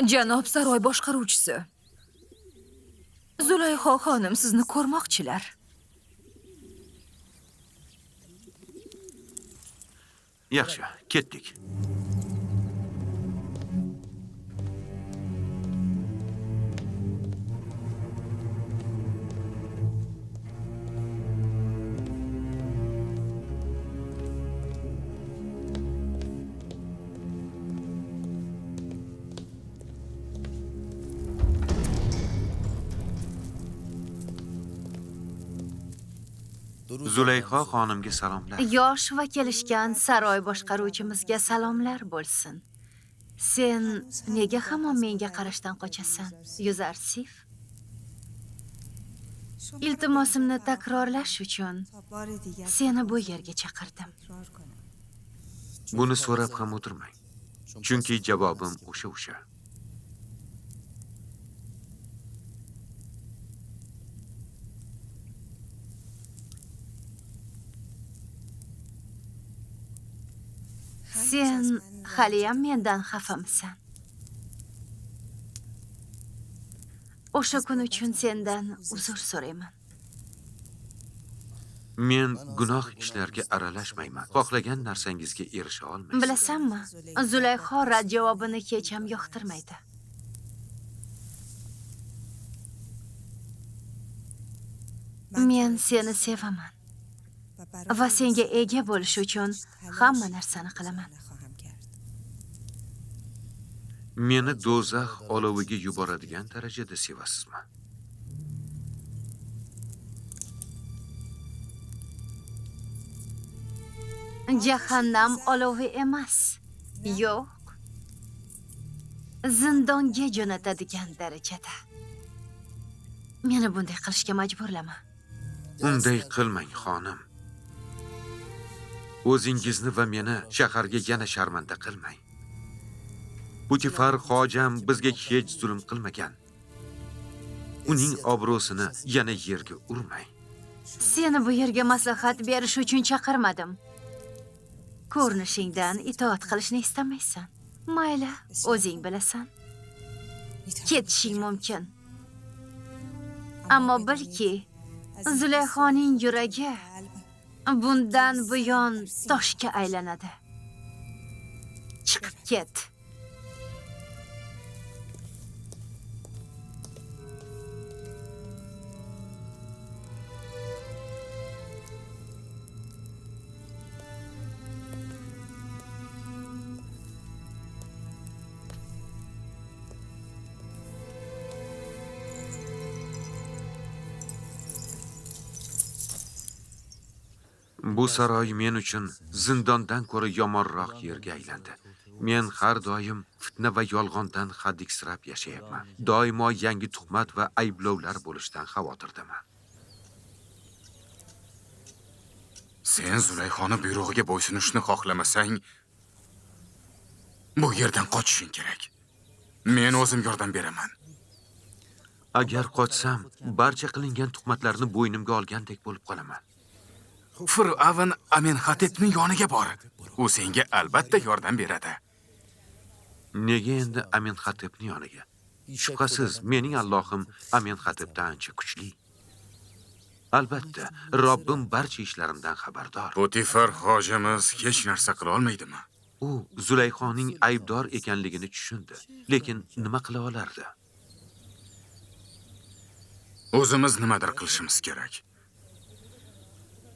Janob saroy boshqaruvchisi. Zulayho xonim sizni ko'rmoqchilar. Yaxshi, ketdik. Zulayho xonimga salomlar. Yosh va kelishgan saroy boshqaruvchimizga salomlar bo'lsin. Sen nega hamon menga qarashdan qochasan, Yuzarsif? Iltimosimni takrorlash uchun seni bu yerga chaqirdim. Buni so'rab ham o'tirmang. Chunki javobim o'sha. Sen haliyam mendan xafamisan. O'sha kun uchun sendan uzr so'rayman. Men gunoh ishlarga aralashmayman. Xohlagan narsangizga erisha olmaysiz. Bilasanmi? Zulayho rad javobini hech ham yoqtirmaydi. Men seni sevaman. Va senga ega bo'lish uchun hamma narsani qilaman. Meni do'zax oloviga yuboradigan darajada sevasizmi? Jahannam olovi emas. Yo'q. Zindonga jo'natadigan darajada. Meni bunday qilishga majburlama. Unday qilmang, xonim. O'zingizni va meni shaharga yana sharmanda qilmang. Putifar xojam bizga hech zulm qilmagan. Uning obro'sini yana yerga urmang. Seni bu yerga maslahat berish uchun chaqirmadim. Ko'rinishingdan itoat qilishni istamaysan. Mayli, o'zing bilasan. Ketishing mumkin. Ammo bilki, Zulayhoning yuragi bundan buyon toshga aylanadi. Chiqib ket. Bu saroy men uchun zindondan ko'ra yomonroq yerga aylandi. Men har doim fitna va yolg'ondan hadiksirab yashayapman. Doimo yangi tuhmat va ayblovlar bo'lishidan xavotirdaman. Sen Zulayxoni buyrug'iga bo'ysunishni xohlamasang, bu yerdan qochishing kerak. Men o'zim yordam beraman. Agar qochsam, barcha qilingan tuhmatlarni bo'ynimga olgandek bo'lib qolaman. Fir'avn Amenxotepning yoniga bor. U senga albatta yordam beradi. Nega endi Amenxotepning yoniga? Shubhasiz, mening Allohim Amenxotepdan ancha kuchli. Albatta, Robbim barcha ishlarimdan xabardor. Putifar hojimiz hech narsa qila olmaydimi? U Zulayxoning aybdor ekanligini tushundi, lekin nima qila olardi? O'zimiz nimadir qilishimiz kerak.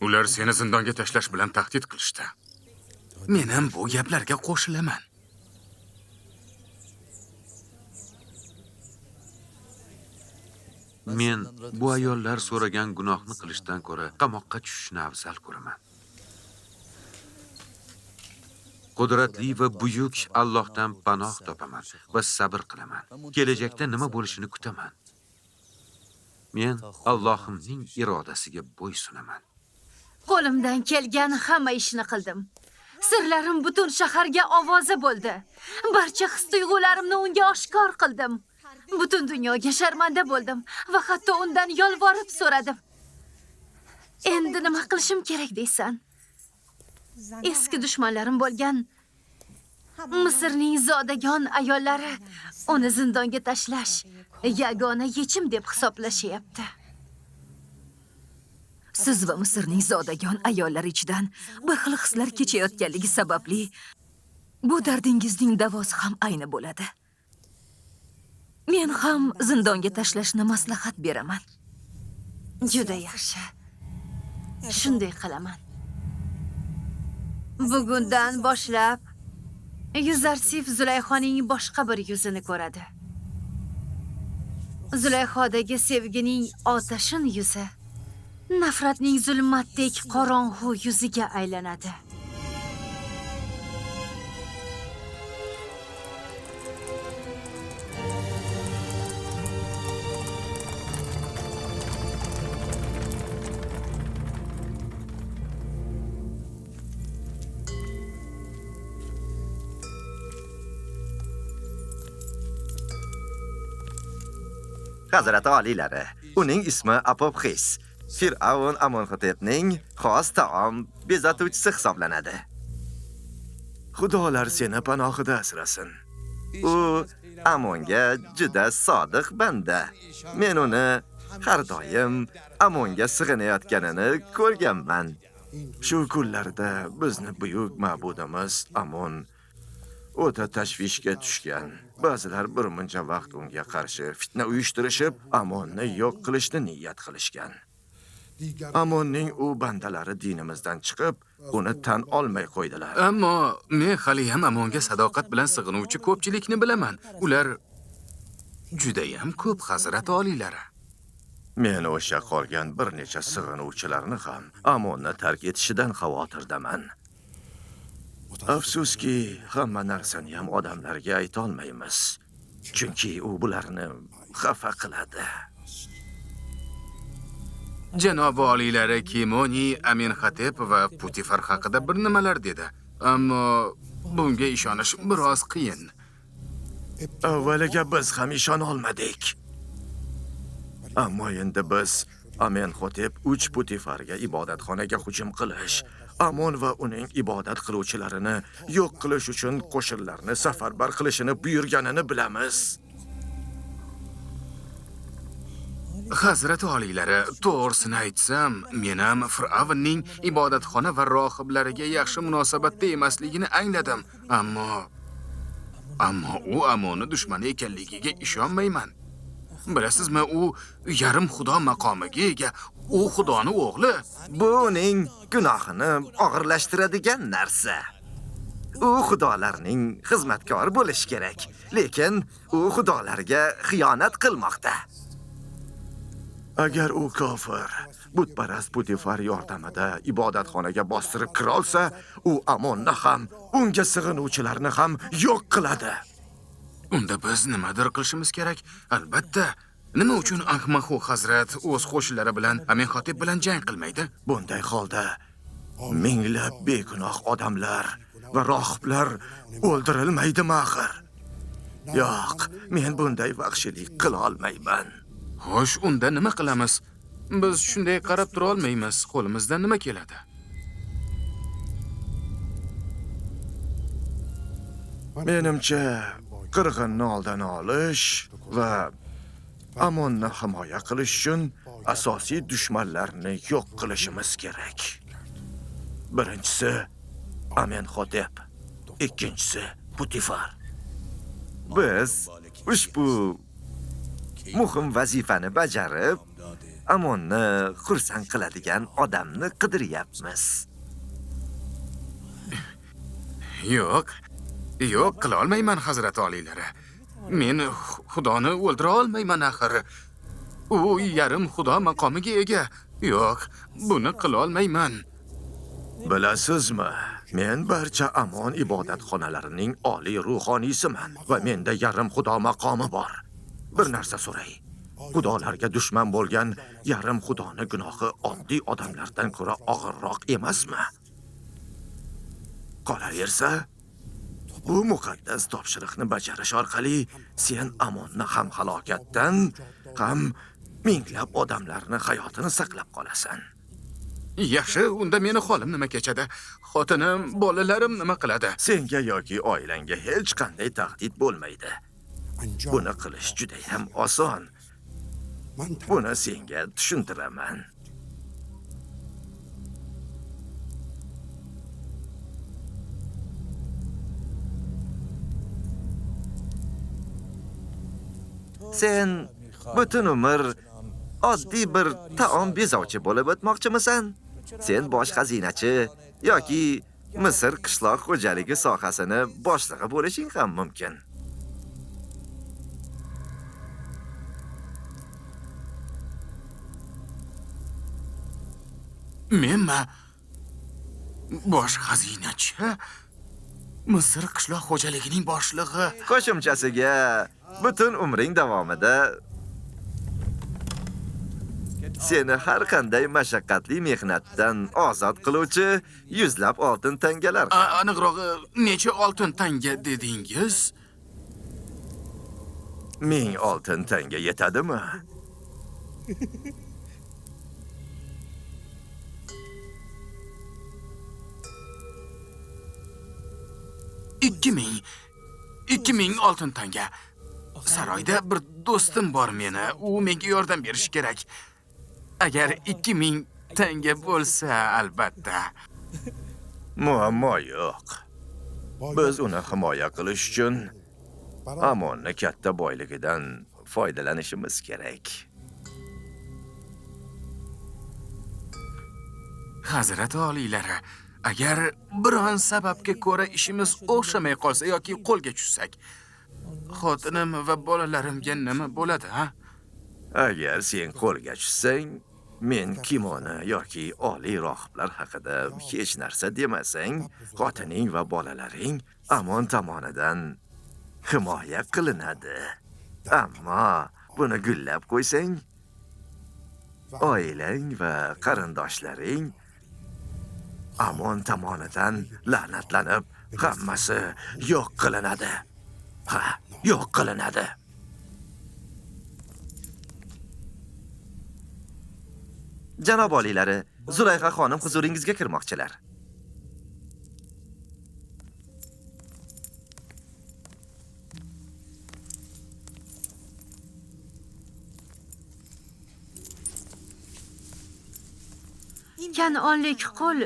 Ular seni zindonga tashlash bilan tahdid qilishdi. Men ham bu gaplarga qo'shilaman. Men bu ayollar so'ragan gunohni qilishdan ko'ra qamoqqa tushishni afzal ko'raman. Qudratli va buyuk Allohdan panoh topaman va sabr qilaman. Kelajakda nima bo'lishini kutaman. Men Allohimning irodasiga bo'ysunaman. Qo'limdan kelgan hamma ishni qildim. Sirlarim butun shaharga ovoza bo'ldi. Barcha his-tuyg'ularimni unga oshkor qildim. Butun dunyoga sharmanda bo'ldim va hatto undan yolvorib so'radim. Endi nima qilishim kerak deysan? Eski dushmanlarim bo'lgan Misrning zodagon ayollari uni zindonga tashlash yagona yechim deb hisoblashyapti. Siz va Misrning zodagon ayollari ichidan bir xil hislar kechayotganligi sababli bu dardingizning davosi ham ayni bo'ladi. Men ham zindonga tashlashni maslahat beraman. Juda yaxshi. Shunday qilaman. Bugundan boshlab Yuzarsif Zulayxoning boshqa bir yuzini ko'radi. Zulayxodagi sevgining otashin yuzi nafratning zulmatdek qorong'u yuziga aylanadi. Hazrati oliylari, uning ismi Apopxis. Fir'avn Amonxotepning xos taom bezatuvchisi hisoblanadi. Xudolar seni panohida asrasin. U Amonga juda sodiq banda. Men uni har doim Amonga sig'inayotganini ko'rganman. Shu kunlarda bizni buyuk ma'budimiz Amon o'ta tashvishga tushgan. Ba'zilar bir muncha vaqt unga qarshi fitna uyushtirishib, Amonni yo'q qilishni niyat qilishgan. Amonning u bandalari dinimizdan chiqib, uni tan olmay qo'ydilar. Ammo men hali ham Amonga sadoqat bilan sig'inuvchi ko'pchilikni bilaman. Ular juda ham ko'p, Hazrat oliylari. Men o'sha qolgan bir necha sig'inuvchilarni ham Amonni tark etishidan xavotirdaman. Afsuski, hamma narsani ham odamlarga ayta olmaymiz. Chunki u bularni xafa qiladi. Janob oliylari Kimoni, Amenxotep va Putifar haqida bir nimalar dedi. Ammo bunga ishonish biroz qiyin. Avvaliga biz ham ishona olmadik. Ammo endi biz Amenxotep 3 Putifarga ibodatxonaga hujum qilish, Amon va uning ibodat qiluvchilarini yo'q qilish uchun qo'shinlarni safarbar qilishini buyurganini bilamiz. Hazrat oliylari, to'g'risini aytsam, men ham Fir'avnning ibodatxona va rohiblariga yaxshi munosabatda emasligini angladim. Ammo u Amonni dushmani ekanligiga ishonmayman. Bilasizmi, u yarim xudo maqomiga ega. U xudoning o'g'li. Bu uning gunohini og'irlashtiradigan narsa. U xudolarning xizmatkori bo'lish kerak, lekin u xudolarga xiyonat qilmoqda. Agar u kofir, butparast Putifar yordamida ibodatxonaga bostirib kira olsa, u Amonni ham, unga sig'inuvchilarni ham yo'q qiladi. Unda biz nimadir qilishimiz kerak? Albatta. Nima uchun Ahmahu Hazrat o'z qo'shinlari bilan Amenxotep bilan jang qilmaydi? Bunday holda minglab begunoh odamlar va rohiblar o'ldirilmaydimi axir? Yo'q, men bunday vahshiylik qila olmayman. Xo'sh, unda nima qilamiz? Biz shunday qarab tura olmaymiz. Qo'limizdan nima keladi? Menimcha, qirg'inni oldini olish va Amonni himoya qilish uchun asosiy dushmanlarni yo'q qilishimiz kerak. Birinchisi Amenxotep, ikkinchisi Putifar. Biz ushbu muhim vazifani bajarib, Amonni xursand qiladigan odamni qidiryapmiz. Yo'q, qila olmayman, Hazrat oliylari. Men xudoni o'ldira olmayman axir. U yarim xudo maqomiga ega. Yo'q, buni qila olmayman. Bilasizmi, men barcha Amon ibodatxonalarining oliy ruhoniysiman va menda yarim xudo maqomi bor. Bir narsa so'ray. Xudolarga dushman bo'lgan yarim xudoni gunohi oddiy odamlardan ko'ra og'irroq emasmi? Qolaversa, bu muqaddas topshiriqni bajarish orqali sen Amonni ham halokatdan, ham minglab odamlarning hayotini saqlab qolasan. Yaxshi, unda meni holim nima kechadi? Xotinim, bolalarim nima qiladi? Senga yoki oilangga hech qanday tahdid bo'lmaydi. Buni qilish juda ham oson. Buni senga tushuntiraman. Sen butun umr oddiy bir taom bezovchi bo'lib o'tmoqchimisan? Sen bosh xazinachi yoki Misr qishloq xo'jaligi sohasini boshlig'i bo'lishing ham mumkin. Menmi? Bosh xazinachi? Misr qishloq xo'jaligining boshlig'i. Qo'shimchasiga butun umring davomida seni har qanday mashaqqatli mehnatdan ozod qiluvchi yuzlab oltin tangalar. Aniqrog'i, necha oltin tanga dedingiz? 1000 oltin tanga yetadimi? ikki ming oltin tanga. Saroyda bir do'stim bor meni. U menga yordam berishi kerak. Agar 2000 tanga bo'lsa, albatta. Muammo yo'q. Biz uni himoya qilish uchun Amonni katta boyligidan foydalanishimiz kerak. Hazrat oliylari, agar biron sababga ko'ra ishimiz o'xshamay qolsa yoki qo'lga tushsak, xotinim va bolalarimga nima bo'ladi, ha? Agar sen qo'lga tushsang, men kimoni yoki oliy rohiblar haqida hech narsa demasang, xotining va bolalaring Amon tomonidan himoya qilinadi. Ammo buni gullab qo'ysang, oilang va qarindoshlaring Amon tomonidan la'natlanib, hammasi yo'q qilinadi. Ha, yo'q qilinadi. Janob oliylari, Zulayxa xonim huzuringizga kirmoqchilar. Kanonlik qul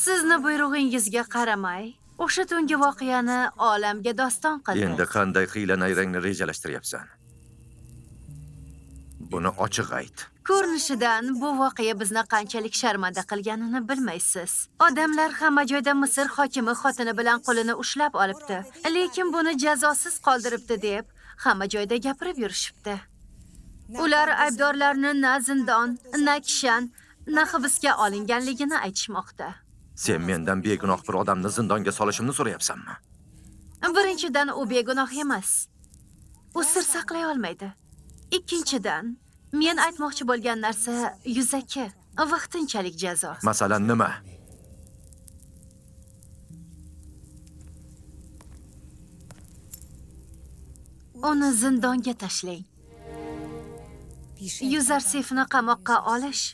sizni buyrug'ingizga qaramay, o'sha tungi voqeani olamga doston qildi. Endi qanday hiyla-nayrangni rejalashtiryapsan? Buni ochiq ayt. Ko'rinishidan bu voqea bizni qanchalik sharmanda qilganini bilmaysiz. Odamlar hamma joyda Misr hokimi xotini bilan qo'lini ushlab olibdi, lekin buni jazosiz qoldiribdi deb hamma joyda gapirib yurishibdi. Ular aybdorlarni na zindon, na kishan, na hibsga olinganligini aytishmoqda. Sen mendan begunoh bir odamni zindonga solishimni so'rayapsanmi? Birinchidan, u begunoh emas. U sir saqlay olmaydi. Ikkinchidan, men aytmoqchi bo'lgan narsa yuzaki, vaqtinchalik jazo. Masalan nima? Uni zindonga tashlang. Yuzarsifni qamoqqa olish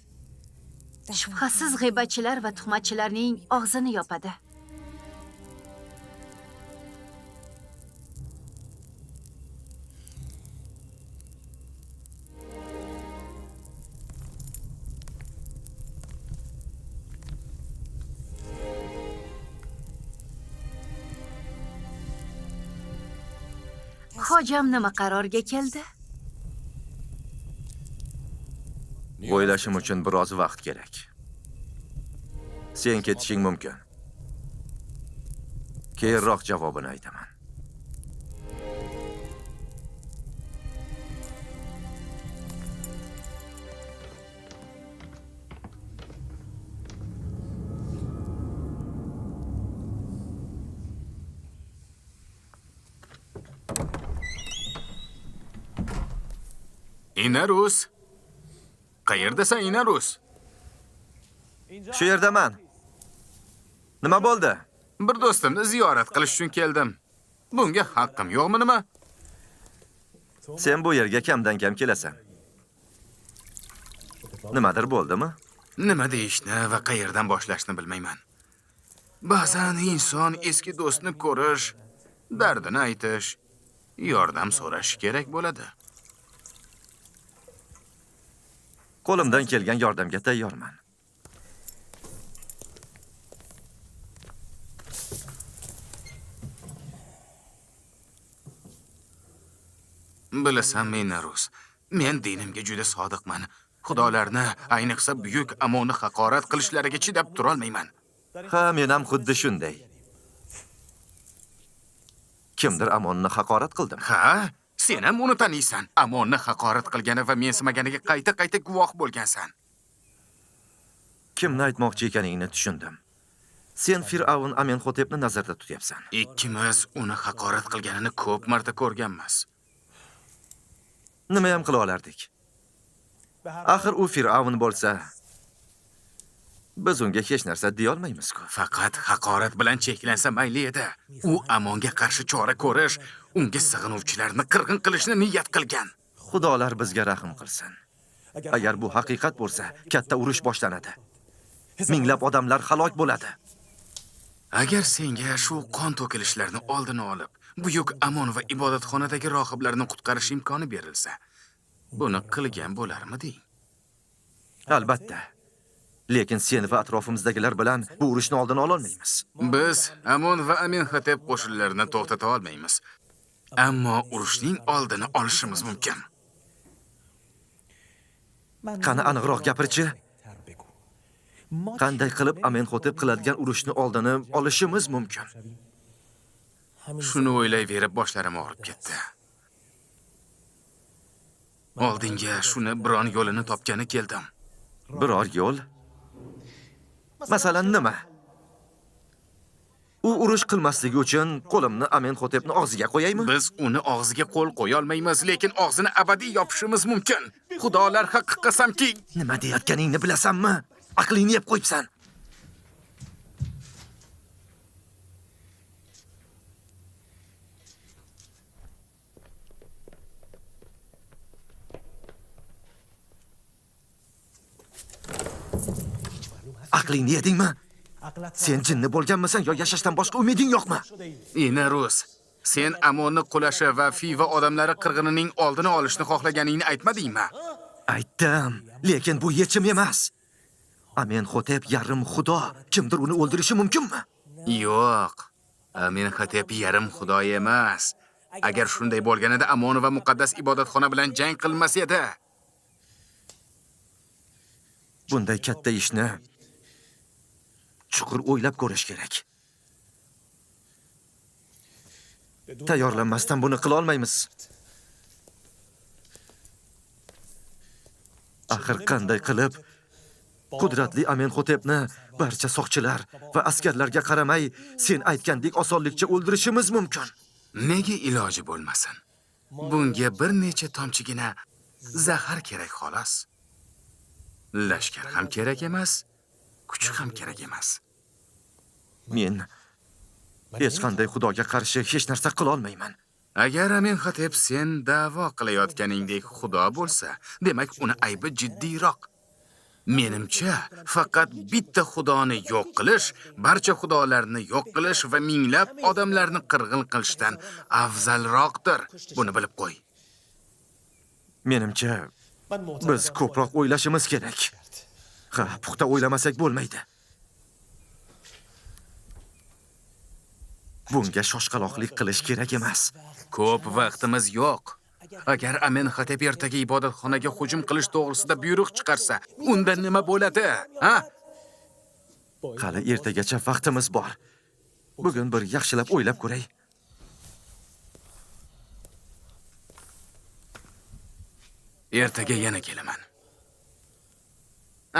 shubhasiz g'iybatchilar va tuhmatchilarning og'zini yopadi. Hojam nima qarorga keldi? O'ylashim uchun biroz vaqt kerak. Sen ketishing mumkin. Keyinroq javobini aytaman. Inarus. Qayerdasan, Inarus? Shu yerdaman. Nima bo'ldi? Bir do'stimni ziyorat qilish uchun keldim. Bunga haqqim yo'qmi nima? Sen bu yerga kamdan kam kelasan. Nimadir bo'ldimi? Nima deyishni va qayerdan boshlashni bilmayman. Ba'zan inson eski do'stni ko'rish, dardini aytish, yordam so'rash kerak bo'ladi. Qo'limdan kelgan yordamga tayyorman. Bilasan, Rus, men dinimga juda sodiqman. Xudolarni, ayniqsa buyuk Amonni haqorat qilishlariga chidab tura olmayman. Ha, men ham xuddi shunday. Kimdir Amonni haqorat qildim. Ha? Sen ham uni taniysan. Amonni haqorat qilgani va mensimaganiga qayta-qayta guvoh bo'lgansan. Kimni aytmoqchi ekaningni tushundim. Sen Fir'avn Amenhotepni nazarda tutyapsan. Ikkimiz uni haqorat qilganini ko'p marta ko'rganmiz. Nima ham qila olardik? Axir u Fir'avn bo'lsa, biz unga hech narsa deya olmaymiz-ku. Faqat haqorat bilan cheklansa mayli edi. U Amonga qarshi chora ko'rish, unga sig'inuvchilarni qirg'in qilishni niyat qilgan. Xudolar bizga rahm qilsin. Agar bu haqiqat bo'lsa, katta urush boshlanadi. Minglab odamlar halok bo'ladi. Agar senga shu qon to'kilishlarni oldini olib, buyuk Amon va ibodatxonadagi rohiblarni qutqarish imkoni berilsa, buni qilgan bo'larmiding? Albatta. Lekin sen va atrofimizdagilar bilan bu urushni oldini ola olmaymiz. Biz Amon va Amenhotep qo'shinlarini to'xtata olmaymiz. Ammo urushning oldini olishimiz mumkin. Qani aniqroq gapirchi? Qanday qilib Amenhotep qiladigan urushni oldini olishimiz mumkin? Shuni o'ylayverib boshlarim og'rib ketdi. Oldinga shuni biron yo'lini topgani keldim. Biror yo'l? Masalan nima? U urush qilmasligi uchun qo'limni Amenhotepni og'ziga qo'yaymi? Biz uni og'ziga qo'l qo'ya olmaymiz, lekin og'zini abadiy yopishimiz mumkin. Xudolar haqqi qasamki, Nima deyotganingni bilasanmi? Aqlingni yeb qo'yibsan. Aqlingni yedingmi? Sen jinni bo'lganmisan yo yashashdan boshqa umiding yo'qmi? Rus, sen Amonni qulashi va Fiva odamlari qirg'inining oldini olishni xohlaganingni aytmadingmi? Aytdim, lekin bu yechim emas. Amenhotep yarim xudo. Kimdir uni o'ldirishi mumkinmi? Yo'q. Amenhotep yarim xudo emas. Agar shunday bo'lganida Amon va muqaddas ibodatxona bilan jang qilmas edi. Bunday katta ishni chuqur o'ylab ko'rish kerak. Tayyorlanmasdan buni qila olmaymiz. Axir qanday qilib qudratli Amenhotepni barcha soqchilar va askarlarga qaramay sen aytgandek osonlikcha o'ldirishimiz mumkin? Nega iloji bo'lmasin? Bunga bir necha tomchigina zahar kerak xolos. Lashkar ham kerak emas, kuch ham kerak emas. Men hech qanday xudoga qarshi hech narsa qila olmayman. Agar Amenhotep sen da'vo qilayotganingdek xudo bo'lsa, demak uni aybi jiddiyroq. Menimcha, faqat bitta xudoni yo'q qilish, barcha xudolarni yo'q qilish va minglab odamlarni qirg'in qilishdan afzalroqdir. Buni bilib qo'y. Menimcha, biz ko'proq o'ylashimiz kerak. Ha, puxta o'ylamasak bo'lmaydi. Bunga shoshqaloqlik qilish kerak emas. Ko'p vaqtimiz yo'q. Agar Amenhotep ertaga ibodatxonaga hujum qilish to'g'risida buyruq chiqarsa, unda nima bo'ladi? Ha? Hali ertagacha vaqtimiz bor. Bugun bir yaxshilab o'ylab ko'ray. Ertaga yana kelaman.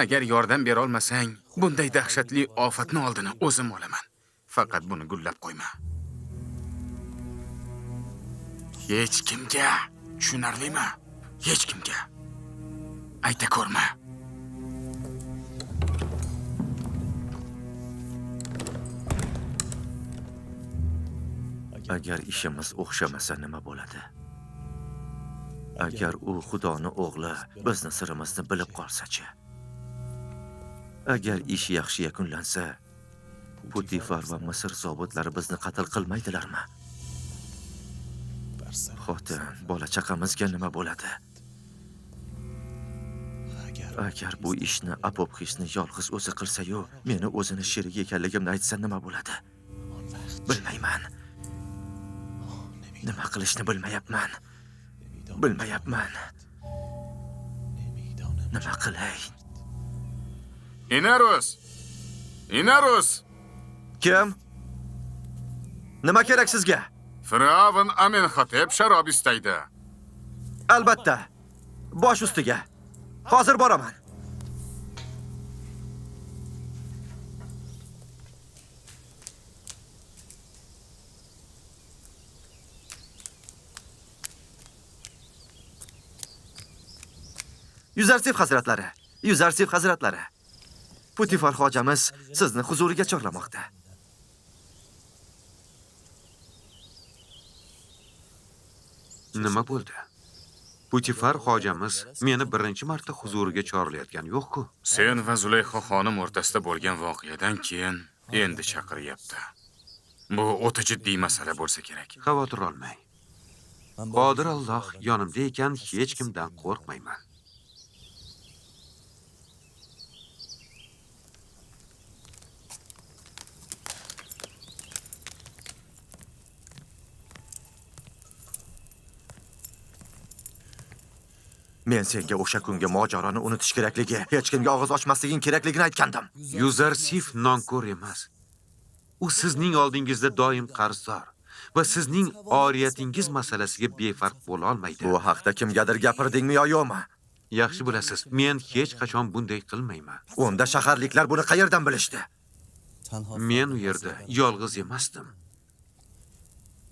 Agar yordam bera olmasang, bunday dahshatli ofatni oldini o'zim olaman. Faqat buni gullab qo'yma. Hech kimga, tushunarlimi? Hech kimga. Ayta ko'rma. Agar ishimiz o'xshamasa nima bo'ladi? Agar u xudoni o'g'li bizni sirimizni bilib qolsa-chi? Agar ish yaxshi yakunlansa, Putifar va Misr zobitlari bizni qatl qilmaydilarmi? Xotin, bola chaqamizga nima bo'ladi? Agar bu ishni Apopxisni yolg'iz o'zi qilsa-yu, meni o'zini sherik ekanligimni aytsa nima bo'ladi? Bilmayman. Nima qilishni bilmayapman. Bilmayapman. Nima qilay? Inarus! Inarus! Kim? Nima kerak sizga? Firavn Amenhotep sharob istaydi. Albatta. Bosh ustiga. Hozir boraman. Yuzarsif hazratlari, Yuzarsif hazratlari. Putifar hojamiz sizni huzuriga chorlamoqda. Nima bo'ldi? Putifar hojamiz meni birinchi marta huzuriga chorlayotgani yo'q-ku. Sen va Zulayho xonim o'rtasida bo'lgan voqeadan keyin endi chaqiryapti. Bu o'ta jiddiy masala bo'lsa kerak. Xavotir olmang. Qodir Alloh yonimda ekan, hech kimdan qo'rqmayman. Men senga o'sha kungi mojaroni unutish kerakligi, hech kimga og'iz ochmasliging kerakligini aytgandim. Yuzarsif nonko'r emas. U sizning oldingizda doim qarzdor va sizning oriyatingiz masalasiga befarq bo'la olmaydi. Bu haqda kimgadir gapirdingmi yo yo'qmi? Yaxshi bilasiz, men hech qachon bunday qilmayman. Unda shaharliklar buni qayerdan bilishdi? Men u yerda yolg'iz emasdim.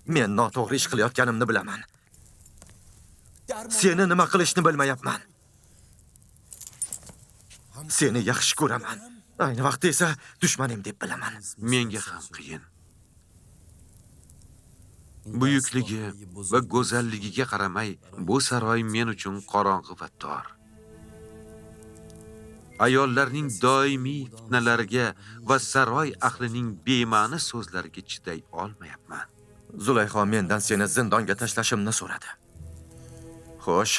Men noto'g'ri ish qilayotganimni bilaman. Seni nima qilishni bilmayapman. Seni yaxshi ko'raman. Ayni vaqtda esa dushmanim deb bilaman. Menga ham qiyin. Buyukligi va go'zalligiga qaramay, bu saroy men uchun qorong'i va tor. Ayollarning doimiy fitnalariga va saroy ahlining bema'ni so'zlariga chiday olmayapman. Zulayho mendan seni zindonga tashlashimni so'radi. Xo'sh,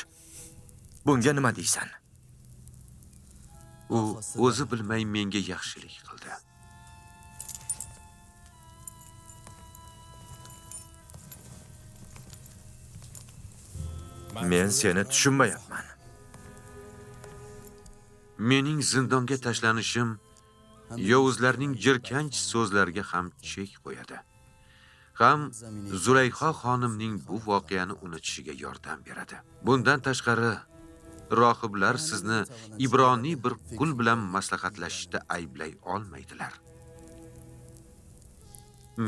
bunga nima deysan? U o'zi bilmay menga yaxshilik qildi. Men seni tushunmayapman. Mening zindonga tashlanishim yovuzlarning jirkanch so'zlariga ham chek qo'yadi. Ham Zulayho xonimning bu voqeani unutishiga yordam beradi. Bundan tashqari, rohiblar sizni ibroniy bir qul bilan maslahatlashishda ayblay olmaydilar.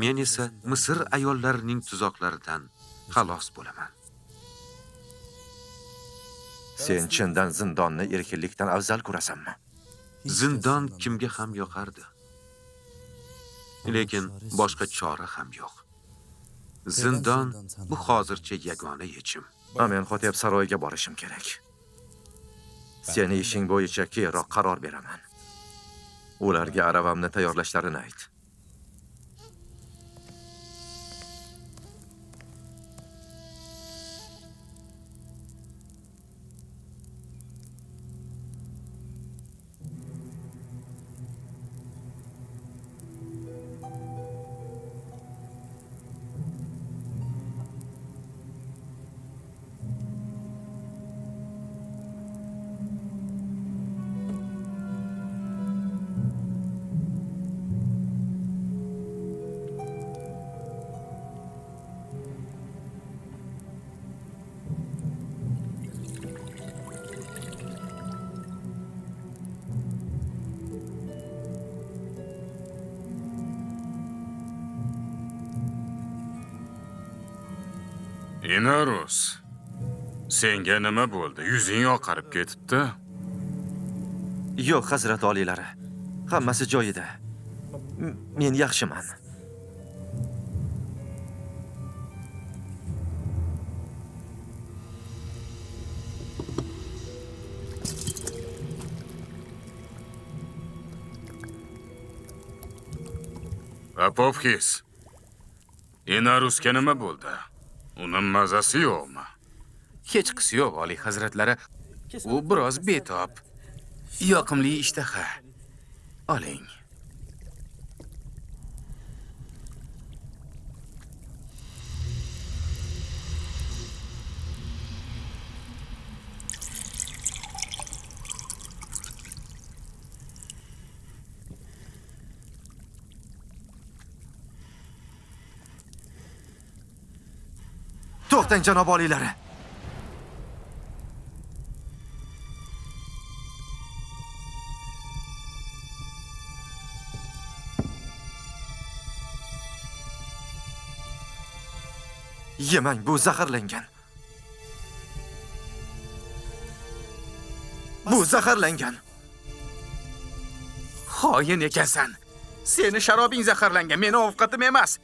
Men esa Misr ayollarining tuzoqlaridan xalos bo'laman. Sen chindan zindonni erkinlikdan afzal ko'rasanmi? Zindon kimga ham yoqardi. Lekin boshqa chora ham yo'q. Zindon bu hozircha yagona yechim. Amenhotep saroyiga borishim kerak. Seni ishing bo'yicha keyinroq qaror beraman. Ularga aravamni tayyorlashlarini ayt. Inarus, senga nima bo'ldi? Yuzing oqarib ketibdi. Yo'q, hazrat oliylari. Hammasi joyida. Men yaxshiman. Apovkis. Enarusga nima bo'ldi? Uni mazasi yo'qmi? Hech qisi yo'q, Oliy hazratlari. U biroz betob. Yoqimli ishtaha. Oling. To'xtang, janob oliylari. Yemang, bu zaharlangan. Bu zaharlangan. Xoin ekansan. Seni sharobing zaharlangan, meni ovqatim emas.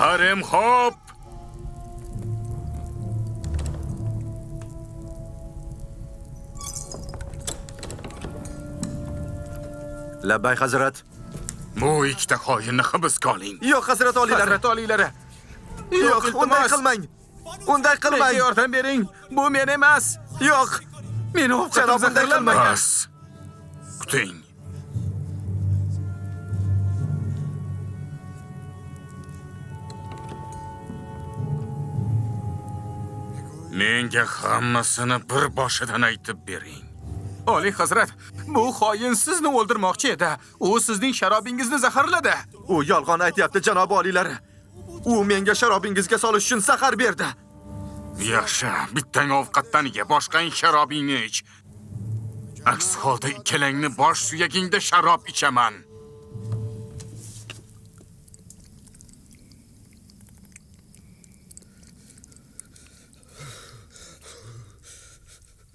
Harem hop. Labbay hazrat. Bu ikkita xoinni hibsga oling. Yo'q, hazrat oliylari. Hazrat oliylari. Yo'q, unday qilmang. Unday Menga qilmang. yordam bering. Bu men emas. Yo'q. Meni ovqatim Janob, unday zaharlanmang. qilmang. Bas. Kuting. Menga hammasini bir boshidan aytib bering. Oliy hazrat, bu xoin sizni o'ldirmoqchi edi. U sizning sharobingizni zaharladi. U yolg'on aytyapti, janob oliylari. U menga sharobingizga solish uchun zahar berdi. Yaxshi, bittang ovqatdan ye, boshqang sharobingni ich. Aks holda ikkalangni bosh suyagingda sharob ichaman.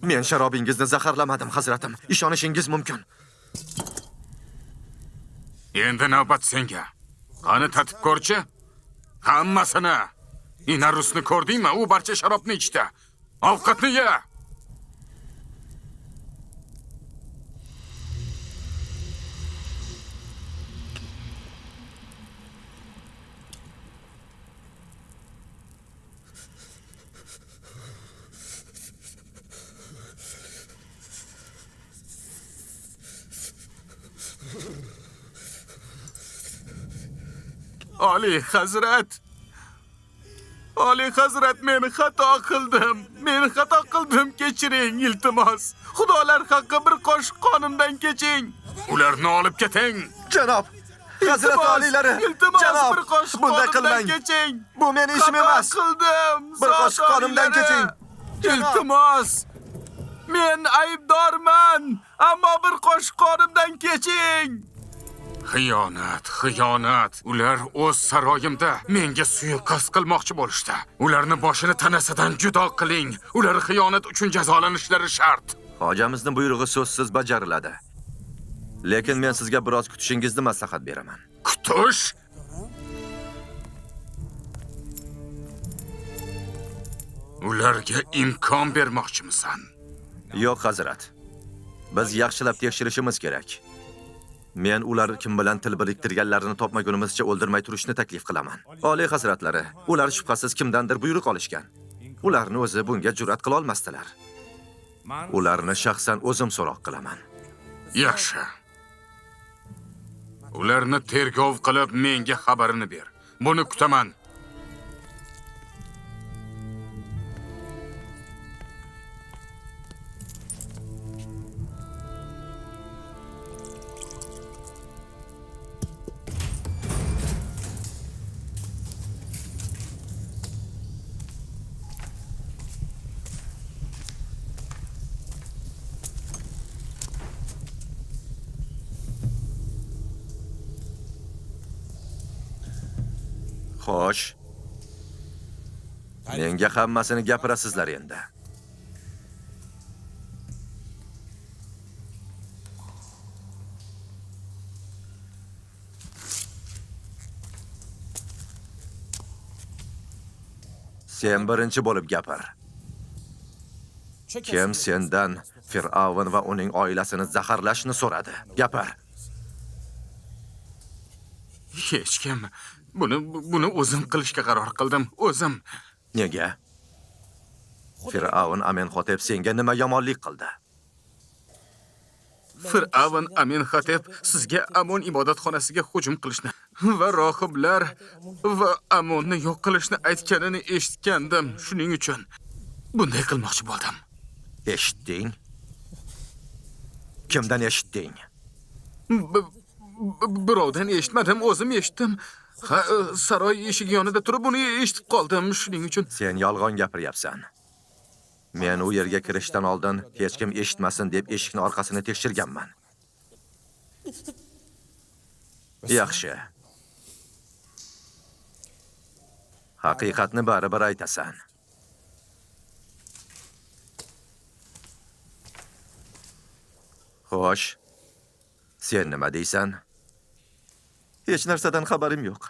Men sharobingizni zaharlamadim, hazratim. Ishonishingiz mumkin. Endi navbat senga. Qani tatib ko'rchi? Hammasini. Inarusni ko'rdingmi? U barcha sharobni ichdi. Ovqatni ye. Oliy hazrat. Oliy hazrat, men xato qildim. Men xato qildim, kechiring, iltimos. Xudolar haqqi bir qoshiq qonimdan keching. Ularni olib keting. Janob, hazrat oliylari. Iltimos, Janob, bir qoshiq bunday qonimdan qilmang. keching. Bu meni ishim emas. Xato qildim. Bir qoshiq qonimdan keching. Iltimos. Men aybdorman, ammo bir qoshiq qonimdan keching. Xiyonat, xiyonat. Ular o'z saroyimda menga suiqasd qilmoqchi bo'lishdi. Ularni boshini tanasidan judo qiling. Ular xiyonat uchun jazolanishlari shart. Hojamizning buyrug'i so'zsiz bajariladi. Lekin men sizga biroz kutishingizni maslahat beraman. Kutish? Ularga imkon bermoqchimisan? Yo'q, hazrat. Biz yaxshilab tekshirishimiz kerak. Men ular kim bilan til biriktirganlarini topmagunimizcha o'ldirmay turishni taklif qilaman. Oliy hazratlari, ular shubhasiz kimdandir buyruq olishgan. Ularni o'zi bunga jur'at qila olmasdilar. Ularni shaxsan o'zim so'roq qilaman. Yaxshi. Ularni tergov qilib menga xabarini ber. Buni kutaman. Xo'sh. Menga hammasini gapirasizlar endi. Sen birinchi bo'lib gapir. Kim sendan Fir'avn va uning oilasini zaharlashni so'radi? Gapir. Hech kim. Buni o'zim qilishga qaror qildim. O'zim. Nega? Fir'avn Amenhotep senga nima yomonlik qildi? Fir'avn Amenhotep sizga Amon ibodatxonasiga hujum qilishni va rohiblar va Amonni yo'q qilishni aytganini eshitgandim. Shuning uchun bunday qilmoqchi bo'ldim. Eshitding? Kimdan eshitding? Birovdan eshitmadim, o'zim eshitdim. Saroy eshigi yonida turib uni eshitib qoldim. Shuning uchun Sen yolg'on gapiryapsan. Men u yerga kirishdan oldin hech kim eshitmasin deb eshikning orqasini tekshirganman. Yaxshi. Haqiqatni baribir aytasan. Xo'sh. Sen nima deysan? Hech narsadan xabarim yo'q.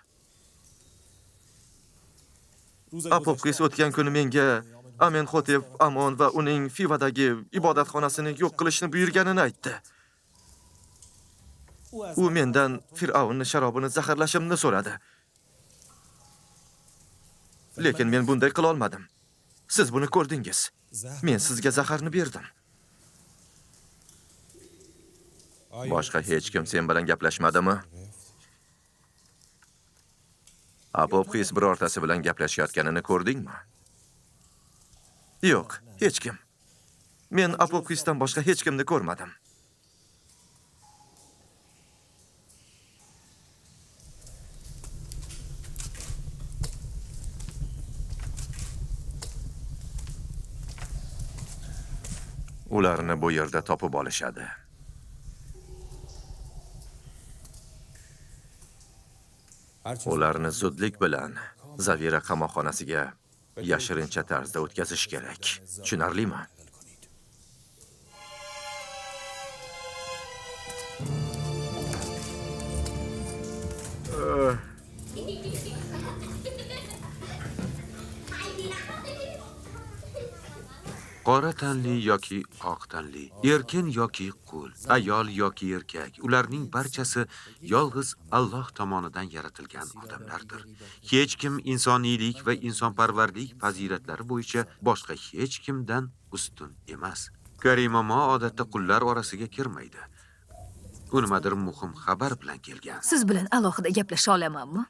Apopkis o'tgan kuni menga Amenhotep Amon va uning Fivadagi ibodatxonasini yo'q qilishni buyurganini aytdi. U mendan Fir'avnning sharobini zaharlashimni so'radi. Lekin men bunday qila olmadim. Siz buni ko'rdingiz. Men sizga zaharni berdim. Boshqa hech kim sen bilan gaplashmadimi? Apopkis birortasi bilan gaplashayotganini ko'rdingmi? Yo'q, hech kim. Men Apopkisdan boshqa hech kimni ko'rmadim. Ularni bu yerda topib olishadi. Ularni zudlik bilan Zavira qamoqxonasiga yashirincha tarzda o'tkazish kerak. Tushunarlimi? Qora tanli yoki oq tanli, erkin yoki qul, ayol yoki erkak, ularning barchasi yolg'iz Alloh tomonidan yaratilgan odamlardir. Hech kim insoniylik va insonparvarlik fazilatlari bo'yicha boshqa hech kimdan ustun emas. Karimamo odatda qullar orasiga kirmaydi. U nimadir muhim xabar bilan kelgan. Siz bilan alohida gaplasha olamanmi?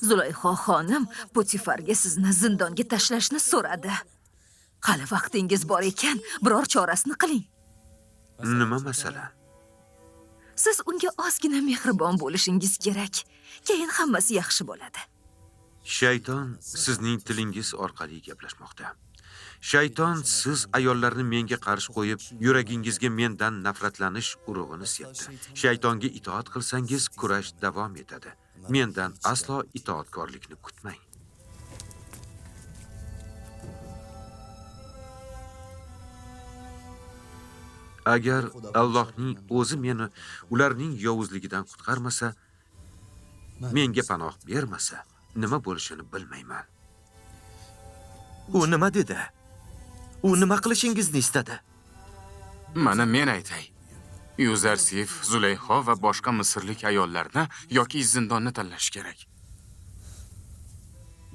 Zulayho xonim Potifarga sizni zindonga tashlashni so'radi. Hali vaqtingiz bor ekan, biror chorasini qiling. Nima masala? Siz unga ozgina mehribon bo'lishingiz kerak. Keyin hammasi yaxshi bo'ladi. Shayton sizning tilingiz orqali gaplashmoqda. Shayton siz ayollarni menga qarshi qo'yib, yuragingizga mendan nafratlanish urug'ini sepdi. Shaytonga itoat qilsangiz, kurash davom etadi. Mendan aslo itoatkorlikni kutmang. Agar Allohning o'zi meni ularning yovuzligidan qutqarmasa, menga panoh bermasa, nima bo'lishini bilmayman. U nima dedi? U nima qilishingizni istadi? Mana men aytay. Yuzarsif, Zulayho va boshqa misrlik ayollarni yoki zindonni tanlash kerak.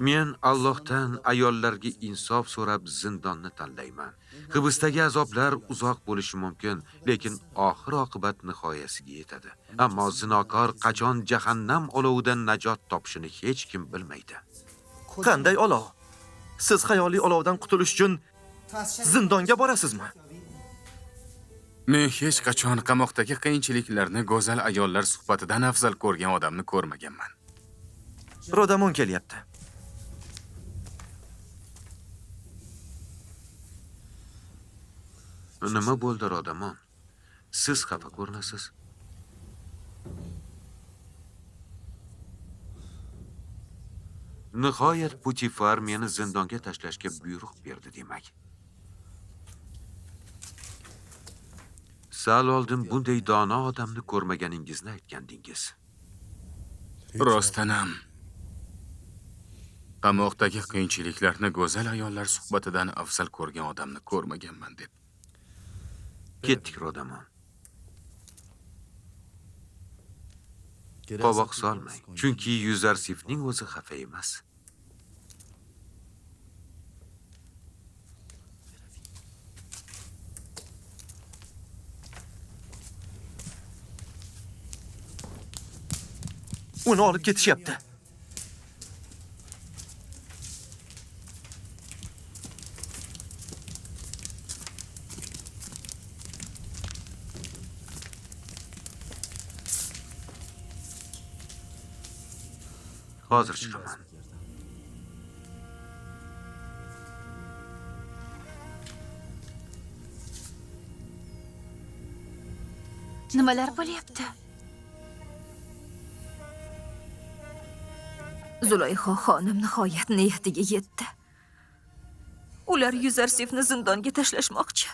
Men Allohdan ayollarga insof so'rab zindonni tanlayman. Hibsdagi azoblar uzoq bo'lishi mumkin, lekin oxir oqibat nihoyasiga yetadi. Ammo zinokor qachon jahannam olovidan najot topishini hech kim bilmaydi. Qanday olov? Siz xayoliy olovdan qutulish uchun zindonga borasizmi? Men hech qachon qamoqdagi qiyinchiliklarni go'zal ayollar suhbatidan afzal ko'rgan odamni ko'rmaganman. Rodamon kelyapti. Nima bo'ldi, Rodamon? Siz xafa ko'rinasiz. Nihoyat Putifar meni zindonga tashlashga buyruq berdi demak. Sal oldin bunday dono odamni ko'rmaganingizni aytgandingiz. Rostdanam. Qamoqdagi qiyinchiliklarni go'zal ayollar suhbatidan afzal ko'rgan odamni ko'rmaganman deb. Ketdik, Rodamon. Qovoq solmang, chunki Yuzarsifning o'zi xafa emas. Uni olib ketishyapti. Hozir chiqaman. Nimalar bo'lyapti? Zulayho xonim nihoyat niyatiga yetdi. Ular Yuzarsifni zindonga tashlashmoqchi.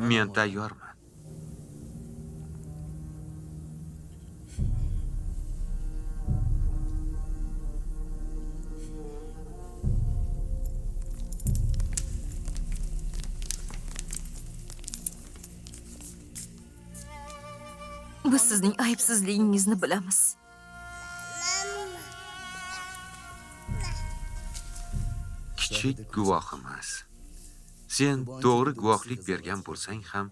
Men tayyorman. Biz sizning aybsizligingizni bilamiz. Kichik guvohimiz. Sen to'g'ri guvohlik bergan bo'lsang ham,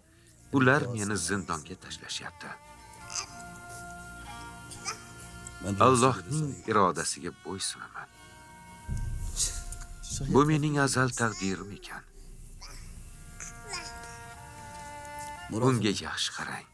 ular meni zindonga tashlashyapti. Allohning irodasiga bo'ysunaman. Bu mening azal taqdirim ekan. Bunga yaxshi qarang.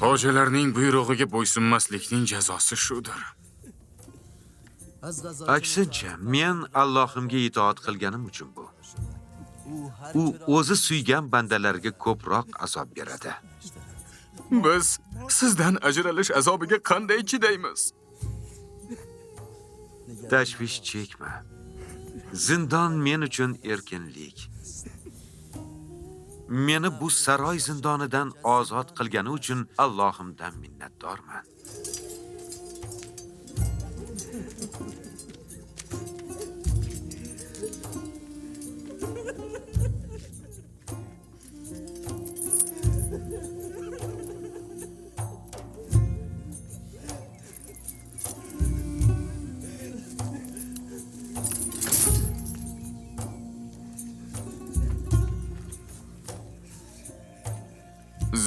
Hojilarning buyrug'iga bo'ysunmaslikning jazosi shudir. Aksincha, men Allohimga itoat qilganim uchun bu. U o'zi suygan bandalarga ko'proq azob beradi. Biz sizdan ajralish azobiga qanday chidaymiz? Tashvish chekma. Zindon men uchun erkinlik. Meni bu saroy zindonidan ozod qilgani uchun Allohimdan minnatdorman.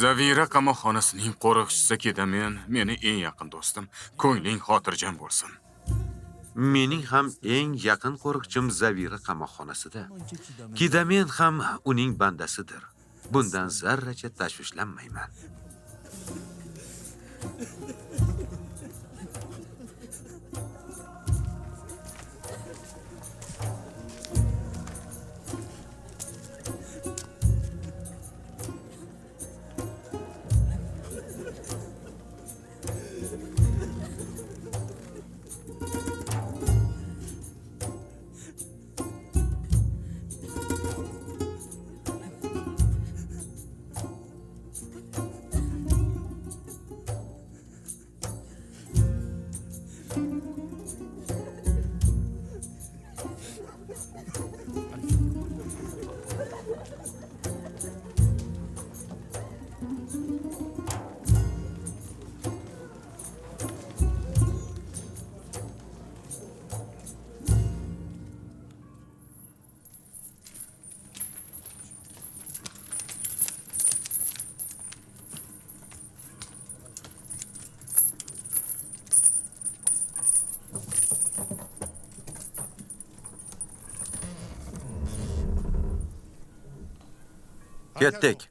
Zavira qamoqxonasining qo'riqchisi Kidamen meni eng yaqin do'stim. Ko'ngling xotirjam bo'lsin. Mening ham eng yaqin qo'riqchim Zavira qamoqxonasida. Kidamen ham uning bandasidir. Bundan zarracha tashvishlanmayman. Ketdik.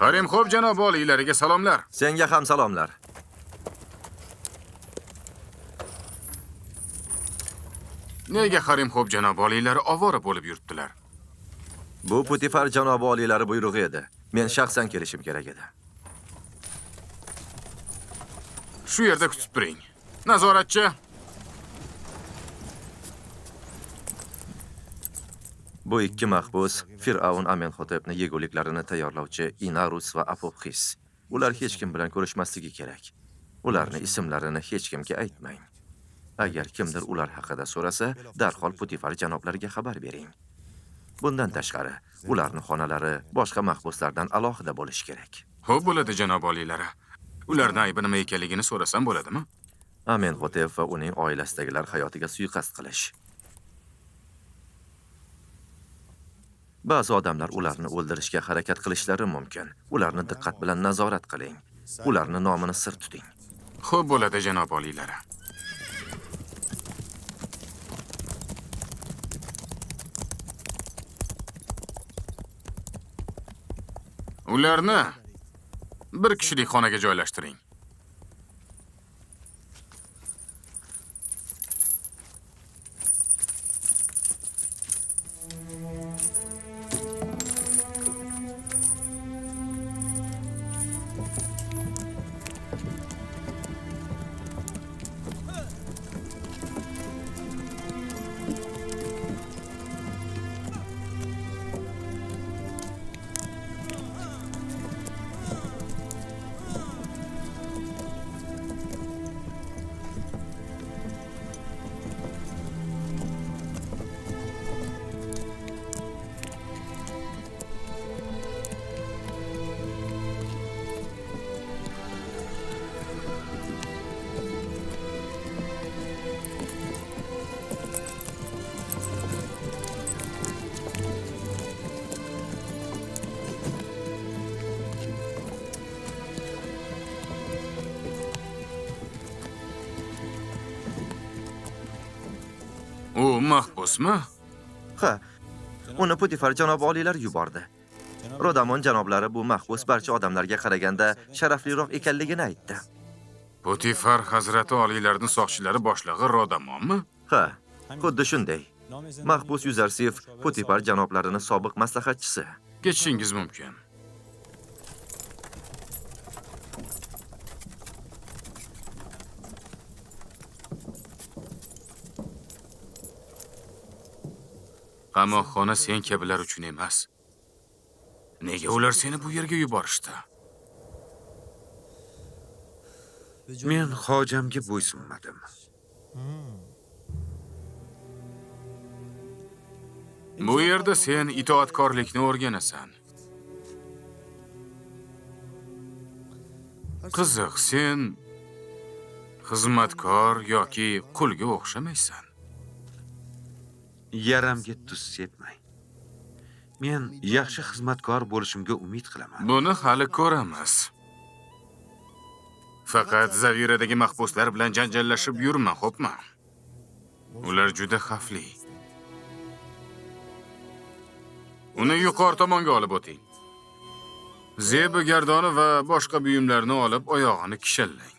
Harimxo'p janob oliylariga salomlar. Senga ham salomlar. Nega Harimxo'p janob oliylari ovora bo'lib yuribdilar? Bu Putifar janob oliylari buyrug'i edi. Men shaxsan kelishim kerak edi. Shu yerda kutib turing. Nazoratchi. Bu ikki mahbus Fir'avn Amenhotepni yeguliklarini tayyorlovchi Inarus va Apopxis. Ular hech kim bilan ko'rishmasligi kerak. Ularning ismlarini hech kimga aytmang. Agar kimdir ular haqida so'rasa, darhol Putifar janoblariga xabar bering. Bundan tashqari, ularning xonalari boshqa mahbuslardan alohida bo'lishi kerak. Xo'p bo'ladi janob oliylari. Ularning aybi nima ekanligini so'rasam bo'ladimi? Amenhotep va uning oilasidagilar hayotiga suiqasd qilish. Ba'zi odamlar ularni o'ldirishga harakat qilishlari mumkin. Ularni diqqat bilan nazorat qiling. Ularning nomini sir tuting. Xo'p bo'ladi janob oliylari. Ularni bir kishilik xonaga joylashtiring. U mahbusmi? Ha, uni Putifar janob oliylar yubordi. Rodamon janoblari bu mahbus barcha odamlarga qaraganda sharafliroq ekanligini aytdi. Putifar hazrati oliylarning soqchilari boshlig'i Rodamonmi? Ha, xuddi shunday. Mahbus Yuzarsif Putifar janoblarining sobiq maslahatchisi. Ketishingiz mumkin. Qamoqxona sen kabilar uchun emas. Nega ular seni bu yerga yuborishdi? Men hojamga bo'ysunmadim. Bu yerda sen itoatkorlikni o'rganasan. Qiziq, sen xizmatkor yoki qulga o'xshamaysan. Yaramga tuz sepmang. Men yaxshi xizmatkor bo'lishimga umid qilaman. Buni hali ko'ramiz. Faqat zaviradagi mahbuslar bilan janjallashib yurma, xo'pmi? Ular juda xavfli. Uni yuqori tomonga olib o'ting. Zebi gardoni va boshqa buyumlarni olib oyog'ini kishallang.